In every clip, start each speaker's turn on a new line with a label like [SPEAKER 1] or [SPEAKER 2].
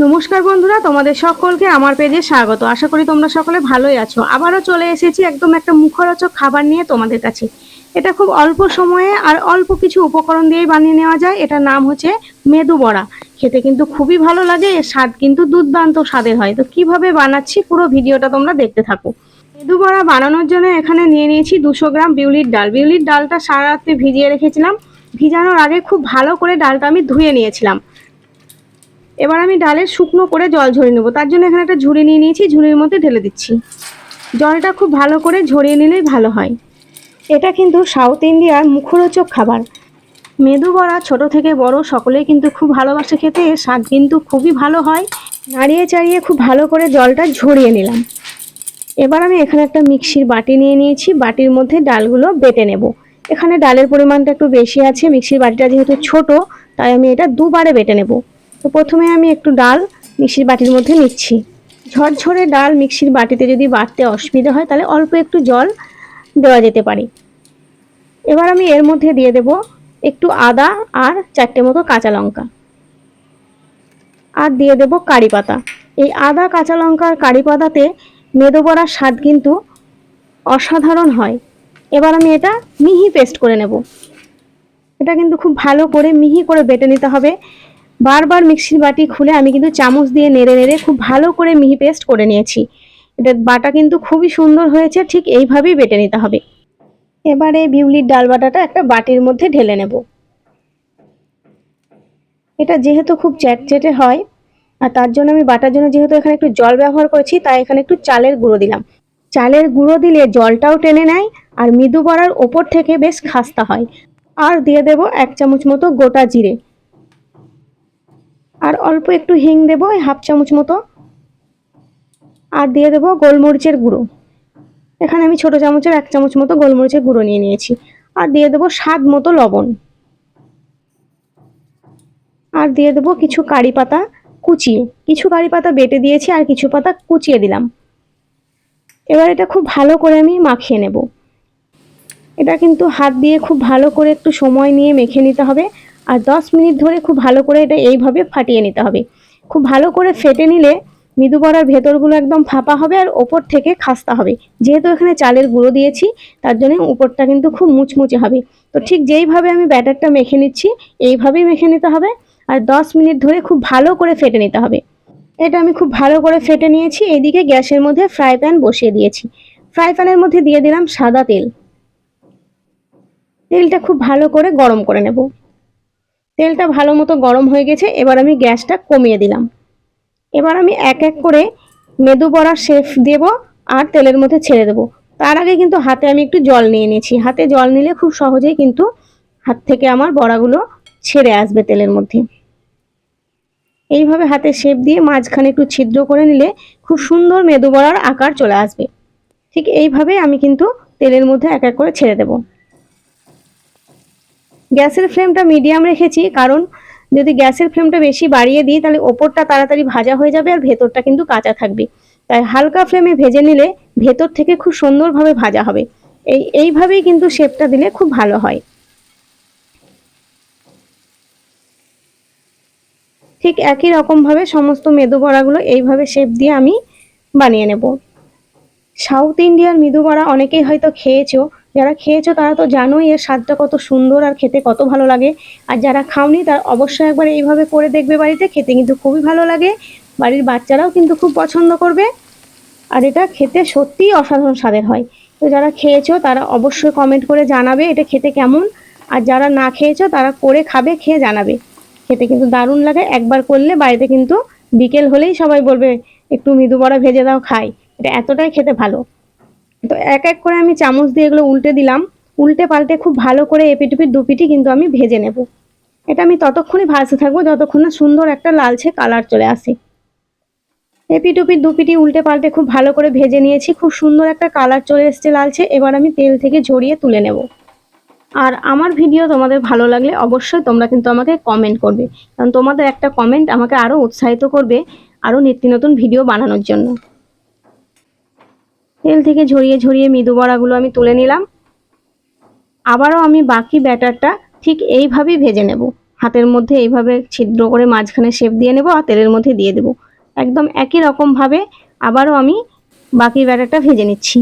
[SPEAKER 1] নমস্কার বন্ধুরা, তোমাদের সকলকে আমার পেজে স্বাগত। আশা করি তোমরা সকলে ভালোই আছো। আবারও চলে এসেছি একদম একটা মুখরোচক খাবার নিয়ে তোমাদের কাছে। এটা খুব অল্প সময়ে আর অল্প কিছু উপকরণ দিয়েই বানিয়ে নেওয়া যায়। এটার নাম হচ্ছে মেদু বড়া। খেতে কিন্তু খুবই ভালো লাগে, এর স্বাদ কিন্তু দুর্দান্ত স্বাদের হয়। তো কিভাবে বানাচ্ছি পুরো ভিডিওটা তোমরা দেখতে থাকো। মেদু বড়া বানানোর জন্য এখানে নিয়ে নিয়েছি 200 গ্রাম বিউলির ডাল। বিউলির ডালটা সারা রাত্রে ভিজিয়ে রেখেছিলাম। ভিজানোর আগে খুব ভালো করে ডালটা আমি ধুয়ে নিয়েছিলাম। এবার আমি ডালের শুকনো করে জল ঝরিয়ে নেব। তার জন্য এখানে একটা ঝুড়ি নিয়ে নিয়েছি, ঝুড়ির মধ্যে ঢেলে দিচ্ছি। জলটা খুব ভালো করে ঝরিয়ে নিলেই ভালো হয়। এটা কিন্তু সাউথ ইন্ডিয়ার মুখরোচক খাবার। মেদু বড়া ছোট থেকে বড় সকলেই কিন্তু খুব ভালোবাসে খেতে। এর স্বাদ কিন্তু খুবই ভালো হয়। নাড়িয়ে চাড়িয়ে খুব ভালো করে জলটা ঝরিয়ে নিলাম। এবার আমি এখানে একটা মিক্সির বাটি নিয়ে নিয়েছি, বাটির মধ্যে ডালগুলো বেটে নেব। এখানে ডালের পরিমাণটা একটু বেশি আছে, মিক্সির বাটিটা যেহেতু ছোট তাই আমি এটা দুবারে বেটে নেব। তো প্রথমে আমি একটু ডাল মিক্সির বাটির মধ্যে নিচ্ছি। ঝরঝরে ডাল মিক্সির বাটিতে যদি বাটতে অসুবিধা হয় তাহলে অল্প একটু জল দেওয়া যেতে পারে। এবার আমি এর মধ্যে দিয়ে দেব একটু আদা আর 4টে মতো কাঁচা লঙ্কা, আর দিয়ে দেব কারি পাতা। এই আদা, কাঁচা লঙ্কা আর কারি পাতাতে মেদু বড়ার স্বাদ কিন্তু অসাধারণ হয়। এবার আমি এটা মিহি পেস্ট করে নেব। এটা কিন্তু খুব ভালো করে মিহি করে বেটে নিতে হবে। বারবার মিক্সির বাটি খুলে আমি কিন্তু চামচ দিয়ে নেড়ে নেড়ে খুব ভালো করে মিহি পেস্ট করে নিয়েছি। এটা বাটা কিন্তু খুবই সুন্দর হয়েছে, ঠিক এইভাবেই বেটে নিতে হবে। এবারে বিউলির ডাল বাটাটা একটা বাটির মধ্যে ঢেলে নেব। এটা যেহেতু খুব চ্যাটচ্যাটে হয়, আর তার জন্য আমি বাটার জন্য যেহেতু এখানে একটু জল ব্যবহার করেছি, তাই এখানে একটু চালের গুঁড়ো দিলাম। চালের গুঁড়ো দিলে জলটাও টেনে নেয় আর মৃদু বড়ার ওপর থেকে বেশ খাস্তা হয়। আর দিয়ে দেব 1 চামচ মতো গোটা জিরে, আর অল্প একটু হিং দেবো, 1/2 চামচ মতো। আর দিয়ে দেবো গোলমরিচের গুঁড়ো। এখানে আমি ছোট চামচের 1 চামচ মতো গোলমরিচের গুঁড়ো নিয়ে নিয়েছি। আর দিয়ে দেবো স্বাদ মতো লবণ। আর দিয়ে দেবো কিছু কারি পাতা কুচিয়ে। কিছু কারি পাতা বেটে দিয়েছি আর কিছু পাতা কুচিয়ে দিলাম। এবার এটা খুব ভালো করে আমি মাখিয়ে নেব। এটা কিন্তু হাত দিয়ে খুব ভালো করে একটু সময় নিয়ে মেখে নিতে হবে। আর 10 মিনিট ধরে খুব ভালো করে এটা এইভাবে ফাটিয়ে নিতে হবে। খুব ভালো করে ফেটে নিলে মৃদু বড়ার ভেতরগুলো একদম ফাঁপা হবে আর ওপর থেকে খাস্তা হবে। যেহেতু এখানে চালের গুঁড়ো দিয়েছি তার জন্য উপরটা কিন্তু খুব মুচমুচে হবে। তো ঠিক যেইভাবে আমি ব্যাটারটা মেখে নিচ্ছি এইভাবেই মেখে নিতে হবে। আর 10 মিনিট ধরে খুব ভালো করে ফেটে নিতে হবে। এটা আমি খুব ভালো করে ফেটে নিয়েছি। এদিকে গ্যাসের মধ্যে ফ্রাই প্যান বসিয়ে দিয়েছি। ফ্রাই প্যানের মধ্যে দিয়ে দিলাম সাদা তেল। তেলটা খুব ভালো করে গরম করে নেব। তেলটা ভালো মতো গরম হয়ে গেছে, এবার আমি গ্যাসটা কমিয়ে দিলাম। এবার আমি এক এক করে মেদু বড়ার শেপ দেব আর তেলের মধ্যে ছেড়ে দেব। তার আগে কিন্তু হাতে আমি একটু জল নিয়ে নিয়েছি। হাতে জল নিলে খুব সহজেই কিন্তু হাত থেকে আমার বড়াগুলো ছেড়ে আসবে তেলের মধ্যে। এইভাবে হাতে শেপ দিয়ে মাঝখানে একটু ছিদ্র করে নিলে খুব সুন্দর মেদু বড়ার আকার চলে আসবে। ঠিক এইভাবে আমি কিন্তু তেলের মধ্যে এক এক করে ছেড়ে দেব। গ্যাসের ফ্লেমটা মিডিয়াম রেখেছি, কারণ যদি গ্যাসের ফ্লেমটা বেশি বাড়িয়ে দিই তাহলে ওপরটা তাড়াতাড়ি ভাজা হয়ে যাবে আর ভেতরটা কিন্তু কাঁচা থাকবে। তাই হালকা ফ্লেমে ভেজে নিলে ভেতর থেকে খুব সুন্দরভাবে ভাজা হবে। এইভাবেই কিন্তু শেপটা দিলে খুব ভালো হয়। ঠিক একই রকমভাবে সমস্ত মেদু বড়াগুলো এইভাবে শেপ দিয়ে আমি বানিয়ে নেব। সাউথ ইন্ডিয়ার মেদু বড়া অনেকেই হয়তো খেয়েছো। যারা খেয়েছো তারা তো জানোই এর স্বাদটা কত সুন্দর আর খেতে কত ভালো লাগে। আর যারা খাওনি তারা অবশ্যই একবার এইভাবে করে দেখবে বাড়িতে, খেতে কিন্তু খুবই ভালো লাগে। বাড়ির বাচ্চারাও কিন্তু খুব পছন্দ করবে। আর এটা খেতে সত্যিই অসাধারণ স্বাদের হয়। তো যারা খেয়েছো তারা অবশ্যই কমেন্ট করে জানাবে এটা খেতে কেমন। আর যারা না খেয়েছো তারা করে খাবে, খেয়ে জানাবে। খেতে কিন্তু দারুণ লাগে। একবার করলে বাড়িতে কিন্তু বিকেল হলেই সবাই বলবে একটু মেদু বড়া ভেজে দাও খাই। এটা এতটাই খেতে ভালো। তো এক এক করে আমি চামচ দিয়ে এগুলো উল্টে দিলাম। উল্টে পাল্টে খুব ভালো করে এপিট ওপিট দুপিটি কিন্তু আমি ভেজে নেব। এটা আমি ততক্ষণই ভাজতে থাকবো যতক্ষণ না সুন্দর একটা লালচে কালার চলে আসে। এপিট ওপিট দুপিটি উল্টে পাল্টে খুব ভালো করে ভেজে নিয়েছি। খুব সুন্দর একটা কালার চলে এসেছে লালচে। এবার আমি তেল থেকে ঝরিয়ে তুলে নেব। আর আমার ভিডিও তোমাদের ভালো লাগলে অবশ্যই তোমরা কিন্তু আমাকে কমেন্ট করবে, কারণ তোমাদের একটা কমেন্ট আমাকে আরও উৎসাহিত করবে আরও নিত্য নতুন ভিডিও বানানোর জন্য। তেল থেকে ঝরিয়ে ঝরিয়ে মেদু বড়াগুলো আমি তুলে নিলাম। আবারও আমি বাকি ব্যাটারটা ঠিক এইভাবেই ভেজে নেব। হাতের মধ্যে এইভাবে ছিদ্র করে মাঝখানে শেপ দিয়ে নেব আর তেলের মধ্যে দিয়ে দেব। একদম একই রকমভাবে আবারও আমি বাকি ব্যাটারটা ভেজে নিচ্ছি।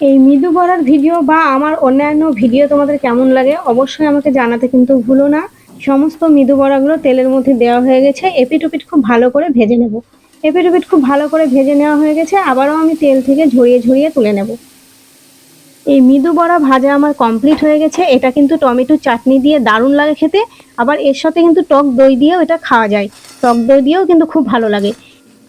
[SPEAKER 1] এই মৃদু বড়ার ভিডিও বা আমার অন্যান্য ভিডিও তোমাদের কেমন লাগে অবশ্যই আমাকে জানাতে কিন্তু ভুলো না। সমস্ত মৃদু বড়াগুলো তেলের মধ্যে দেওয়া হয়ে গেছে, এপিট ওপিট খুব ভালো করে ভেজে নেব। এপিট ওপিট খুব ভালো করে ভেজে নেওয়া হয়ে গেছে, আবারও আমি তেল থেকে ঝরিয়ে ঝরিয়ে তুলে নেব। এই মৃদু বড়া ভাজা আমার কমপ্লিট হয়ে গেছে। এটা কিন্তু টমেটো চাটনি দিয়ে দারুণ লাগে খেতে, আবার এর সাথে কিন্তু টক দই দিয়েও এটা খাওয়া যায়। টক দই দিয়েও কিন্তু খুব ভালো লাগে।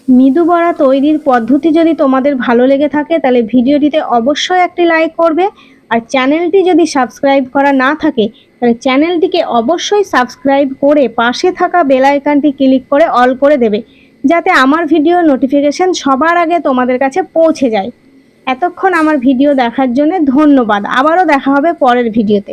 [SPEAKER 1] মৃদু বড়া তৈরির পদ্ধতি যদি তোমাদের ভালো লেগে থাকে তাহলে ভিডিওটিতে অবশ্যই একটি লাইক করবে, আর চ্যানেলটি যদি সাবস্ক্রাইব করা না থাকে তাহলে চ্যানেলটিকে অবশ্যই সাবস্ক্রাইব করে পাশে থাকা বেল আইকনটি ক্লিক করে অল করে দেবে, যাতে আমার ভিডিও নোটিফিকেশন সবার আগে তোমাদের কাছে পৌঁছে যায়। এতক্ষণ আমার ভিডিও দেখার জন্য ধন্যবাদ। আবারও দেখা হবে পরের ভিডিওতে।